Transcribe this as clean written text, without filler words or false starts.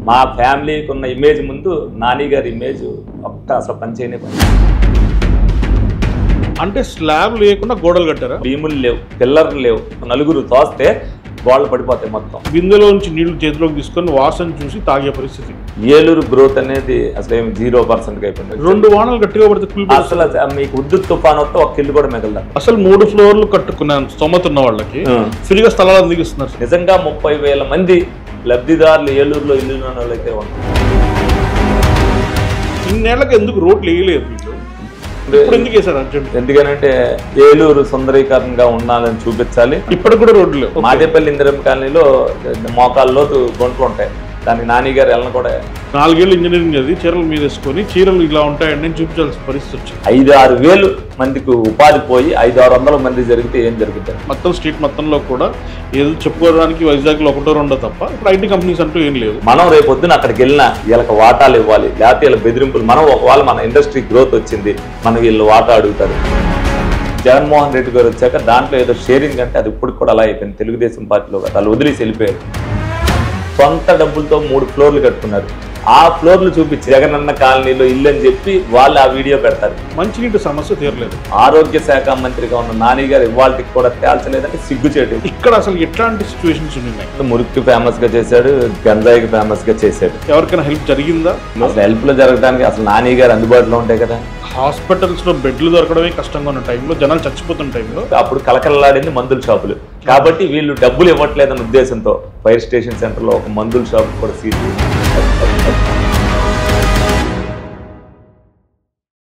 మా ఫ్యామిలీకి ఉన్న ఇమేజ్ ముందు నాని గారి ఇమేజ్ అసలు పనిచేయనే పని. అంటే స్లాబ్ లేకుండా గోడలు కట్టారా? భీములు లేవు, పిల్లర్లు లేవు, నలుగురు తోస్తే గోడలు పడిపోతాయి మొత్తం. బిందెలో నుంచి నీళ్లు చేతిలోకి తీసుకొని వాసన చూసి తాగే పరిస్థితి. ఏలూరు గ్రోత్ అనేది అసలు ఏమి 0% అయిపోయింది. 2 వానలు గట్టిగా పడితే అసలు మీకు ఉద్దుత్ తుఫాన్ వస్తే ఒక ఇల్లు కూడా మిగలదు. అసలు 3 ఫ్లోర్లు కట్టుకున్న స్తోమత ఉన్న వాళ్ళకి ఫ్రీగా స్థలాలు అందిస్తున్నారు. నిజంగా 30,000 మంది లబ్ధిదారులు ఏలూరులో ఇల్లు ఉన్న వాళ్ళైతే ఉన్నారు. ఇన్నేళ్లకు ఎందుకు రోడ్లు వేయలేదు వీళ్ళు? ఎందుకు వేసారు అర్జెంట్? ఎందుకనంటే ఏలూరు సుందరీకరణగా ఉండాలని చూపించాలి. ఇప్పటికి కూడా రోడ్లు లేవు. మాదేపల్లి ఇందిరమ్మ కాలనీలో మోకాల్లో గుంటలు ఉంటాయి, దానికి నాని గారు వెళ్ళను కూడా 4 ఏళ్ళు ఇంజనీరింగ్ చదివి చీరలు మీద వేసుకొని చీరలు ఇలా ఉంటాయండి నేను చూపించాల్సిన పరిస్థితి వచ్చింది. 5-6 వేలు మందికి ఉపాధి పోయి 500-600 మంది జరిగితే ఏం జరుగుతుంది? మొత్తం స్ట్రీట్ మొత్తంలో కూడా ఏదో చెప్పుకోవడానికి వైజాగ్లో 1-2 తప్ప ఇప్పుడు ఐటీ కంపెనీస్ అంటూ ఏం లేవు. మనం రేపు పొద్దున అక్కడికి వెళ్ళినా వీళ్ళకి వాటాలు ఇవ్వాలి, లేకపోతే వీళ్ళ బెదిరింపులు. మనం ఒకవేళ మన ఇండస్ట్రీ గ్రోత్ వచ్చింది, మనం వీళ్ళు వాటా అడుగుతారు. జగన్మోహన్ రెడ్డి గారు వచ్చాక దాంట్లో ఏదో షేరింగ్ అంటే అది ఇప్పుడు కూడా అలా అయిపోయింది. తెలుగుదేశం పార్టీలో వాళ్ళు వదిలేసి వెళ్ళిపోయారు. సొంత డబ్బులతో 3 ఫ్లోర్లు కట్టుకున్నారు. ఆ ఫ్లోర్లు చూపించి జగనన్న కాలనీలో ఇల్లు అని చెప్పి వాళ్ళు ఆ వీడియో పెడతారు. మంచినీటి సమస్య తీరలేదు. ఆరోగ్య శాఖ మంత్రిగా ఉన్న నాని గారు ఇవాళకి కూడా తేల్చలేదంటే సిగ్గుచేటు. ఇక్కడ అసలు ఎట్లాంటి సిచ్యువేషన్స్ ఉన్నాయి? మురికి ఫేమస్ గా చేశాడు, గంజాయికి ఫేమస్ గా చేశాడు. ఎవరికైనా హెల్ప్ జరిగిందా? అసలు హెల్ప్ లో జరగడానికి అసలు నాని గారు అందుబాటులో ఉంటాయి కదా. హాస్పిటల్స్ లో బెడ్లు దొరకడమే కష్టంగా ఉన్న టైంలో, జనాలు చచ్చిపోతున్న టైంలో అప్పుడు కలకలలాడింది మందుల షాపులు. కాబట్టి వీళ్ళు డబ్బులు ఇవ్వట్లేదన్న ఉద్దేశంతో ఫైర్ స్టేషన్ సెంటర్ లో ఒక మందుల షాప్ కూడా సీజ్